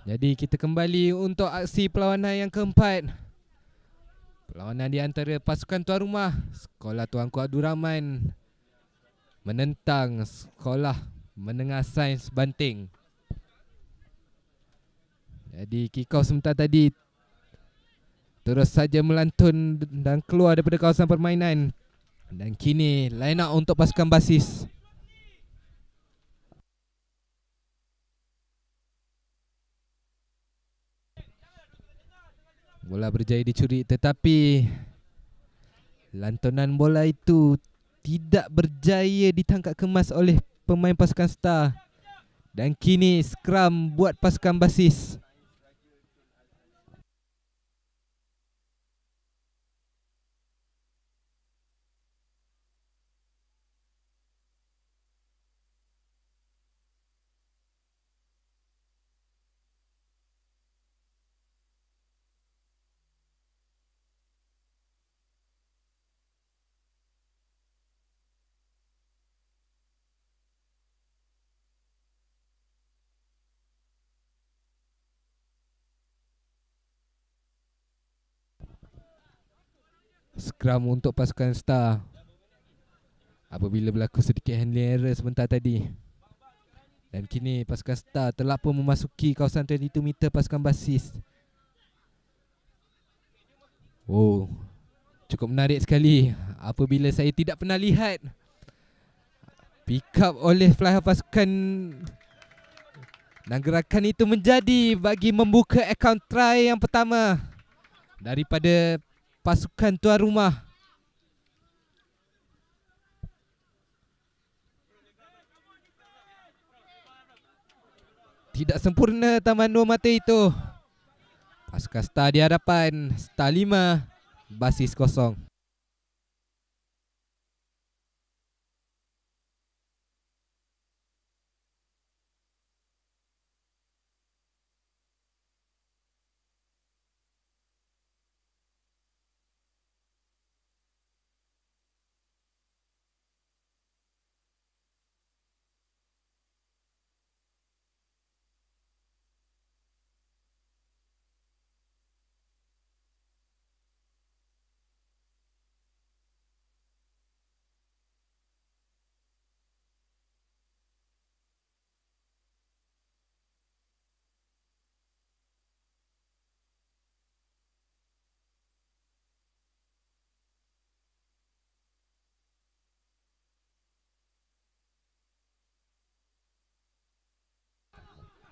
Jadi kita kembali untuk aksi perlawanan yang keempat. Perlawanan di antara pasukan tuan rumah Sekolah Tuanku Abdul Rahman menentang Sekolah Menengah Sains Banting. Jadi kick off sebentar tadi terus saja melantun dan keluar daripada kawasan permainan. Dan kini line up untuk pasukan basis. Bola berjaya dicuri tetapi lantunan bola itu tidak berjaya ditangkap kemas oleh pemain pasukan Star. Dan kini scrum buat pasukan basis. Scrum untuk pasukan Star apabila berlaku sedikit handling error sebentar tadi. Dan kini pasukan Star telah pun memasuki kawasan 22 meter pasukan basis. Oh, cukup menarik sekali apabila saya tidak pernah lihat pick up oleh fly half pasukan. Dan gerakan itu menjadi bagi membuka akaun try yang pertama daripada pasukan tuan rumah. Tidak sempurna taman dua mata itu. Pasukan Star di hadapan. Star 5, basis 0.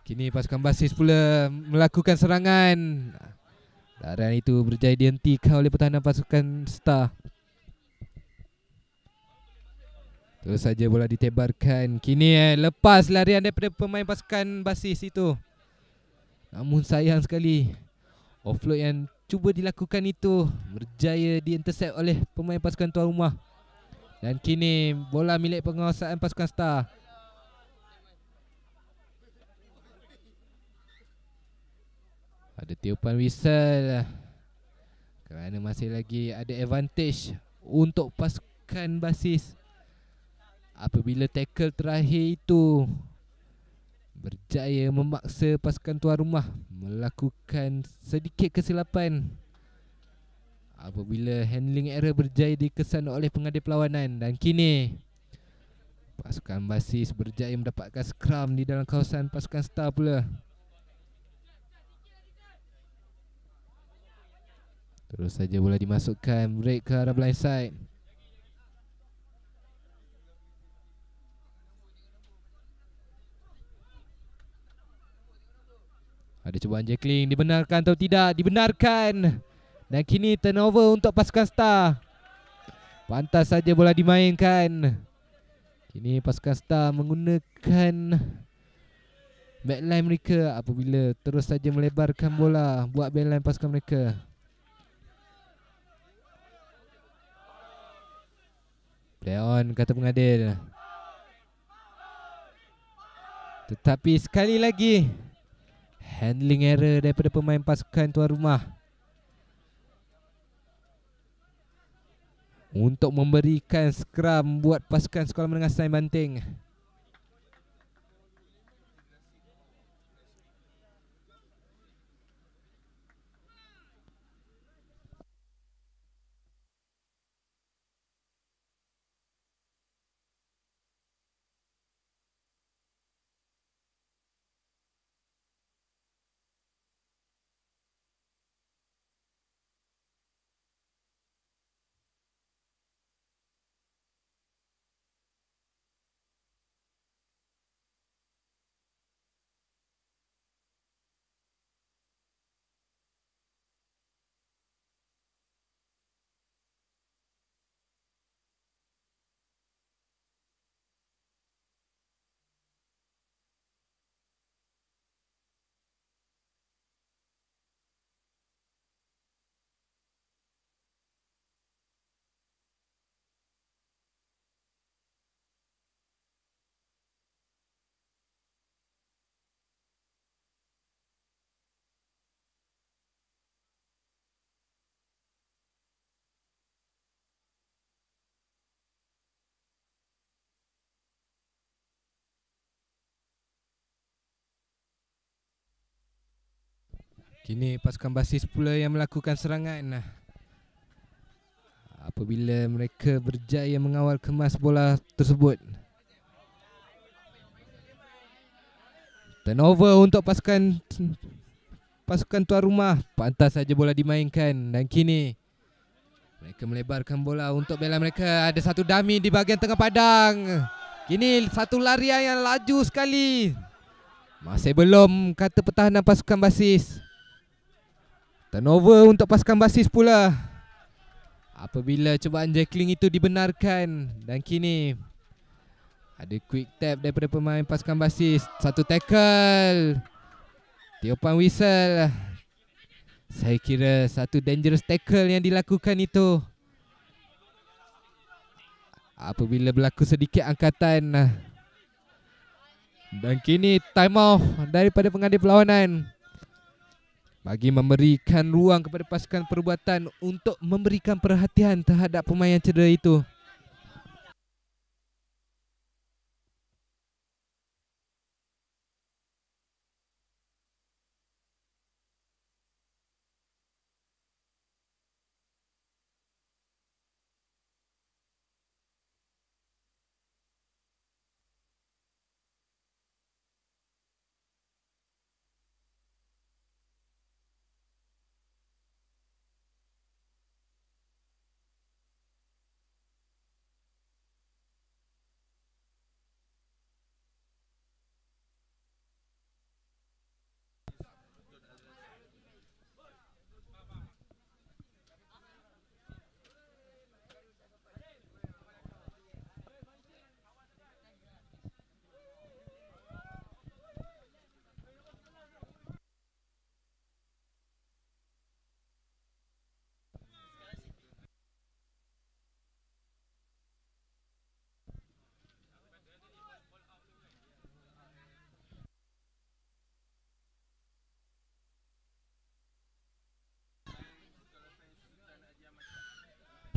Kini pasukan basis pula melakukan serangan. Larian itu berjaya dihentikan oleh pertahanan pasukan Star. Terus saja bola ditebarkan. Kini lepas larian daripada pemain pasukan basis itu. Namun sayang sekali offload yang cuba dilakukan itu berjaya diintercept oleh pemain pasukan tuan rumah. Dan kini bola milik penguasaan pasukan Star. Ada tiupan whistle kerana masih lagi ada advantage untuk pasukan basis apabila tackle terakhir itu berjaya memaksa pasukan tuan rumah melakukan sedikit kesilapan apabila handling error berjaya dikesan oleh pengadil perlawanan. Dan kini pasukan basis berjaya mendapatkan scrum di dalam kawasan pasukan Star pula. Terus saja bola dimasukkan, break ke arah blind side. Ada cubaan jackling, dibenarkan atau tidak? Dibenarkan. Dan kini turnover untuk pasukan Star. Pantas saja bola dimainkan. Kini pasukan Star menggunakan backline mereka apabila terus saja melebarkan bola buat backline pasukan mereka. Play on kata pengadil. Tetapi sekali lagi handling error daripada pemain pasukan tuan rumah untuk memberikan scrum buat pasukan Sekolah Menengah Sains Banting. Kini pasukan basis pula yang melakukan serangan. Apabila mereka berjaya mengawal kemas bola tersebut. Turnover untuk pasukan tuan rumah. Pantas saja bola dimainkan. Dan kini mereka melebarkan bola untuk bela mereka. Ada satu dummy di bahagian tengah padang. Kini satu larian yang laju sekali. Masih belum kata pertahanan pasukan basis. Turnover untuk pasukan basis pula. Apabila cubaan jackling itu dibenarkan. Dan kini ada quick tap daripada pemain pasukan basis. Satu tackle. Tiupan whistle. Saya kira satu dangerous tackle yang dilakukan itu. Apabila berlaku sedikit angkatan. Dan kini time off daripada pengadil perlawanan. Bagi memberikan ruang kepada pasukan perubatan untuk memberikan perhatian terhadap pemain yang cedera itu.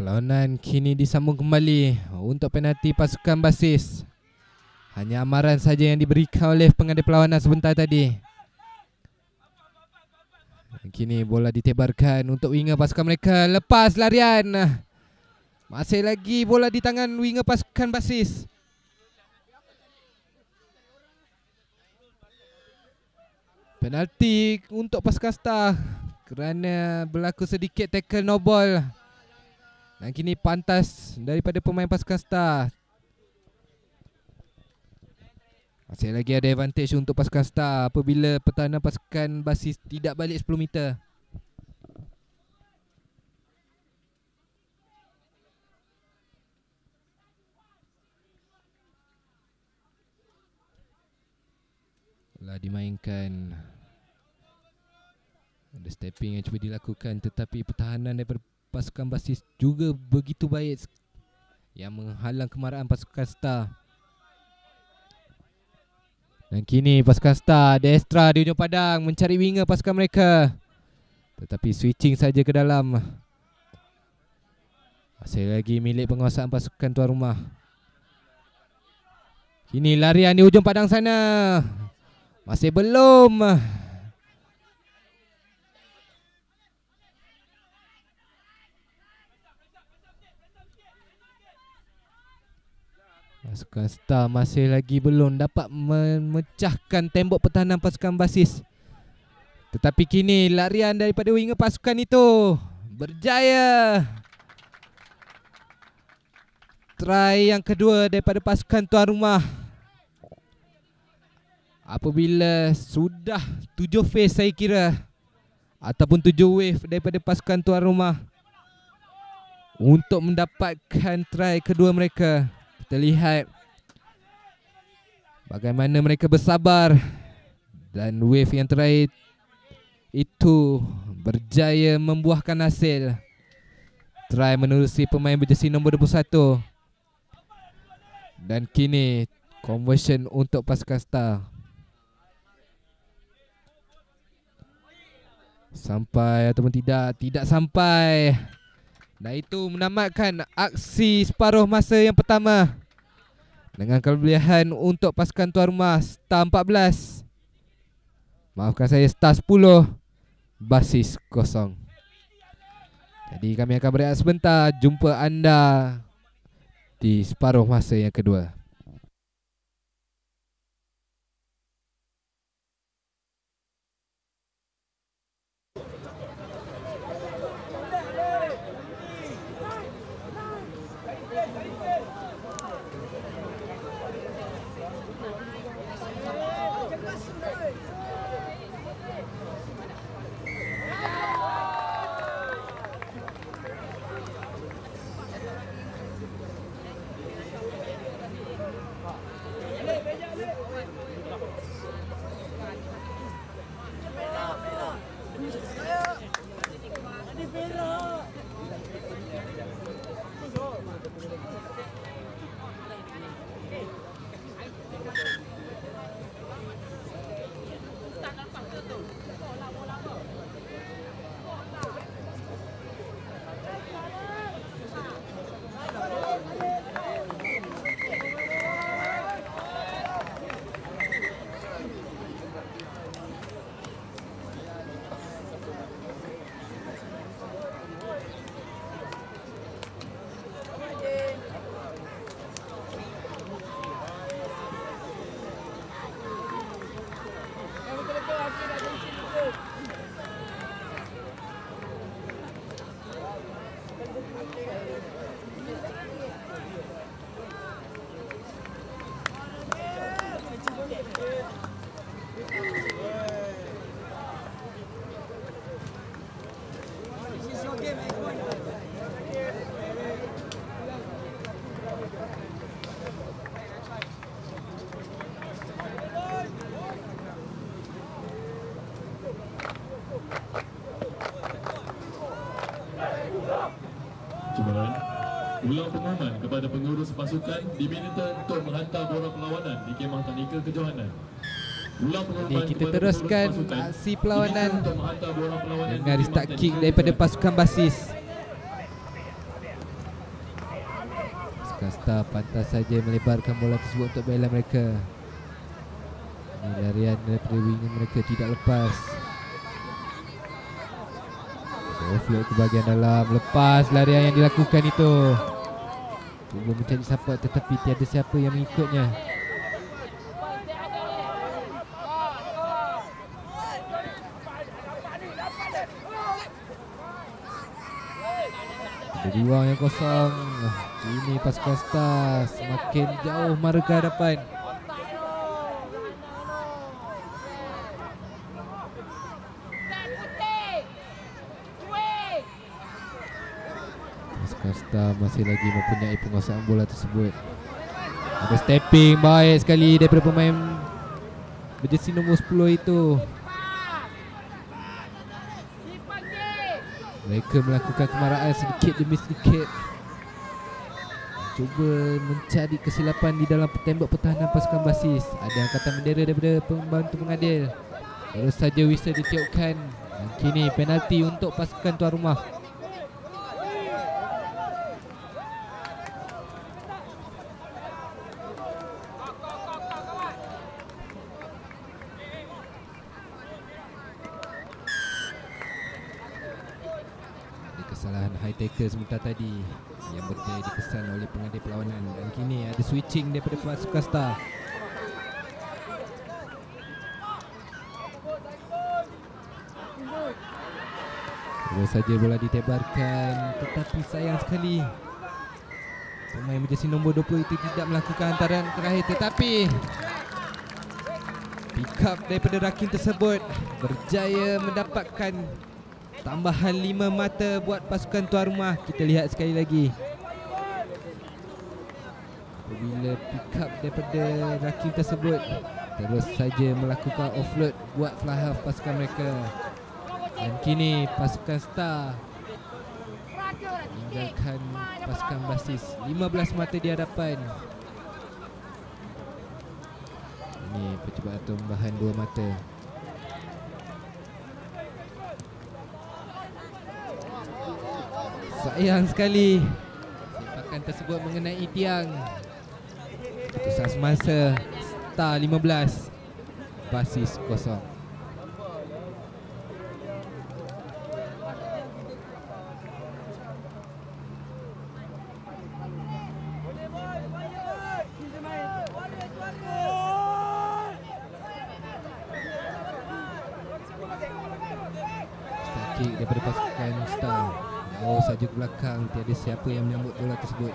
Perlawanan kini disambung kembali untuk penalti pasukan basis. Hanya amaran saja yang diberikan oleh pengadil perlawanan sebentar tadi. Kini bola ditebarkan untuk winger pasukan mereka. Lepas larian. Masih lagi bola di tangan winger pasukan basis. Penalti untuk pasukan Star kerana berlaku sedikit tackle no ball. Dan kini pantas daripada pemain pasukan Star. Masih lagi ada advantage untuk pasukan Star apabila pertahanan pasukan basis tidak balik 10 meter. Bola dimainkan. Ada stepping yang cuba dilakukan, tetapi pertahanan daripada pasukan basis juga begitu baik yang menghalang kemarahan pasukan Star. Dan kini pasukan Star ada extra di ujung padang mencari winger pasukan mereka, tetapi switching saja ke dalam. Masih lagi milik penguasaan pasukan tuan rumah. Kini larian di ujung padang sana. Masih belum. Pasukan Star masih lagi belum dapat memecahkan tembok pertahanan pasukan basis. Tetapi kini larian daripada winger pasukan itu berjaya. Try yang kedua daripada pasukan tuan rumah. Apabila sudah 7 phase saya kira, ataupun 7 wave daripada pasukan tuan rumah untuk mendapatkan try kedua mereka. Kita lihat bagaimana mereka bersabar. Dan wave yang terakhir itu berjaya membuahkan hasil. Try menerusi pemain berjersey nombor 21. Dan kini conversion untuk pasukan Star. Sampai ataupun tidak sampai. Dan itu menamatkan aksi separuh masa yang pertama dengan kelebihan untuk pasukan tuan rumah Star 14. Maafkan saya, Star 10. basis kosong. Jadi kami akan berehat sebentar. Jumpa anda di separuh masa yang kedua. Ulang pengumuman kepada pengurus pasukan diminta untuk menghantar bola perlawanan di kemah taktikal kejohanan. Ulang pengumuman. Jadi kita teruskan aksi perlawanan dengan restart kick daripada pasukan basis. Skasta pantas saja melebarkan bola tersebut untuk bela mereka. Ini larian daripada winger mereka tidak lepas. Offload ke bahagian dalam, lepas larian yang dilakukan itu. Cuba mencari support tetapi tiada siapa yang mengikutnya. Ada ruang yang kosong. Ini pasukan Star semakin jauh mara ke hadapan. Star masih lagi mempunyai penguasaan bola tersebut. Ada stepping baik sekali daripada pemain berjersey nombor 10 itu. Mereka melakukan kemarahan sedikit demi sedikit, cuba mencari kesilapan di dalam tembok pertahanan pasukan basis. Ada angkatan bendera daripada pembantu pengadil. Terus saja whistle ditiupkan. Dan kini penalti untuk pasukan tuan rumah. Kesalahan high tackle sebentar tadi yang berjaya dikesan oleh pengadil perlawanan. Dan kini ada switching daripada pasukan Star. Terus saja bola ditebarkan, tetapi sayang sekali pemain berjersey nombor 20 itu tidak melakukan hantaran terakhir. Tetapi pick up daripada Rakin tersebut berjaya mendapatkan tambahan 5 mata buat pasukan tuan rumah. Kita lihat sekali lagi. Apabila pick up daripada Rakim tersebut, terus saja melakukan offload buat fly half pasukan mereka. Dan kini pasukan Star meninggalkan pasukan basis 15 mata di hadapan. Ini percubaan tambahan 2 mata. Sayang sekali sepakan tersebut mengenai tiang. Keputusan semasa. Star 15, basis kosong. kick daripada pasukan Star. Jauh saja ke belakang, tiada siapa yang menyambut bola tersebut.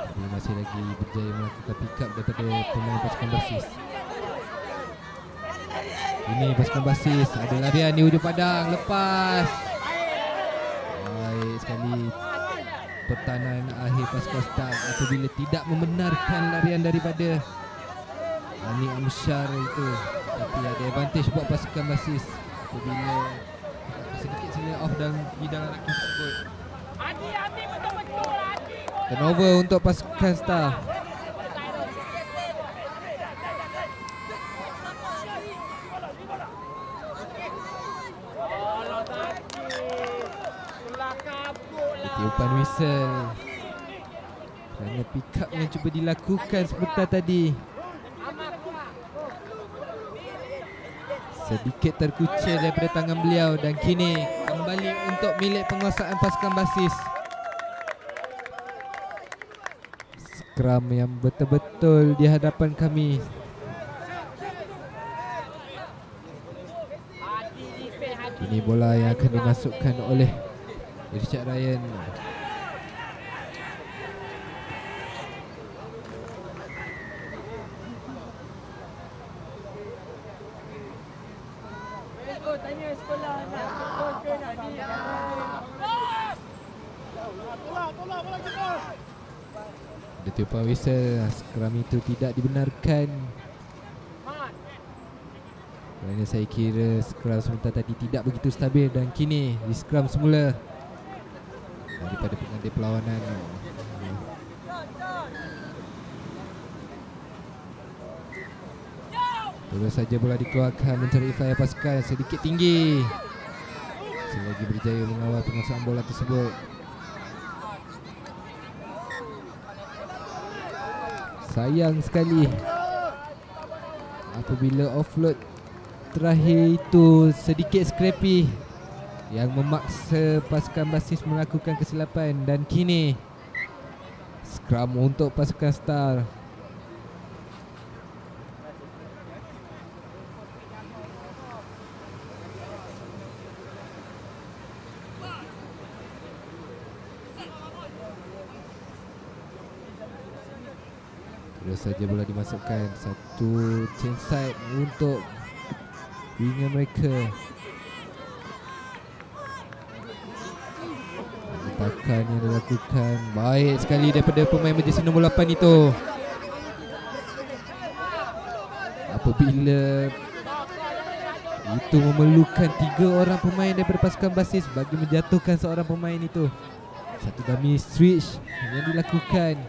Tapi masih lagi berjaya melakukan pick up daripada pemain pasukan basis. Ini pasukan basis, ada larian di hujung padang, lepas. Baik sekali pertahanan akhir pasukan Star apabila tidak membenarkan larian daripada Ani Amsyar itu. Tapi ada advantage buat pasukan basis apabila sedikit saja off dan bidang lelaki tersebut. Turnover untuk pasukan Star. Tiupan whistle kerana pick up yang cuba dilakukan sebentar tadi sedikit terkucil daripada tangan beliau, dan kini kembali untuk milik penguasaan pasukan basis. Scrum yang betul-betul di hadapan kami. Kini bola yang akan dimasukkan oleh Richard Ryan. Ada tiupan whistle. Scrum itu tidak dibenarkan kerana saya kira scrum sebentar tadi tidak begitu stabil, dan kini di scrum semula daripada pengadil perlawanan. Terus saja bola dikeluarkan mencari flyer pasukan sedikit tinggi. Selagi berjaya mengawal penguasaan bola tersebut. Sayang sekali apabila offload terakhir itu sedikit scrappy yang memaksa pasukan basis melakukan kesilapan, dan kini scrum untuk pasukan Star. Terus saja bola dimasukkan, satu chain side untuk winger mereka. Hentakan yang dilakukan baik sekali daripada pemain berjersey nombor 8 itu. Apabila itu memerlukan 3 orang pemain daripada pasukan basis bagi menjatuhkan seorang pemain itu. Satu dummy switch yang dilakukan.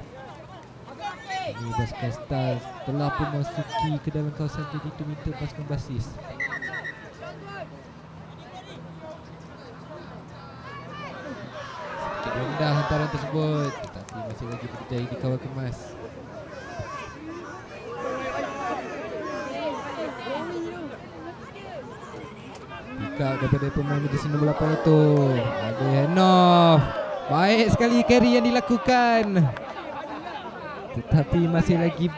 Ini pasukan Star telah pun masuki ke dalam kawasan 32 meter pasukan basis. Sedikit rendah hantaran tersebut, tetapi masih lagi berjaya dikawal kemas. Pick up daripada pemain berjersey nombor 8 itu. Ada handoff. Baik sekali carry yang dilakukan, tetapi masih lagi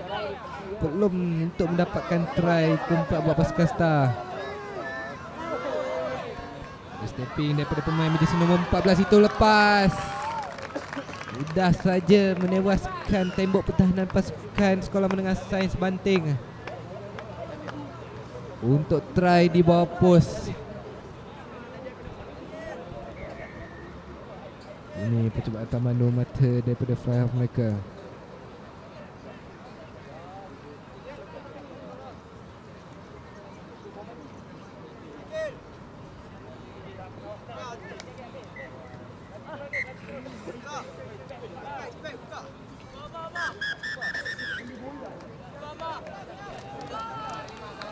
belum untuk mendapatkan try keempat buat pasukan Star. Stepping daripada pemain berjersey nombor 14 itu lepas. Mudah saja menewaskan tembok pertahanan pasukan Sekolah Menengah Sains Banting untuk try di bawah pos. Ini percubaan taman dua mata daripada fly half mereka.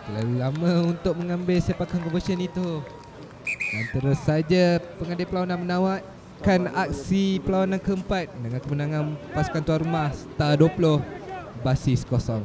Terlalu lama untuk mengambil sepakan conversion itu, dan terus saja pengadil perlawanan menawarkan aksi perlawanan keempat dengan kemenangan pasukan tuan rumah Star 20 basis 0.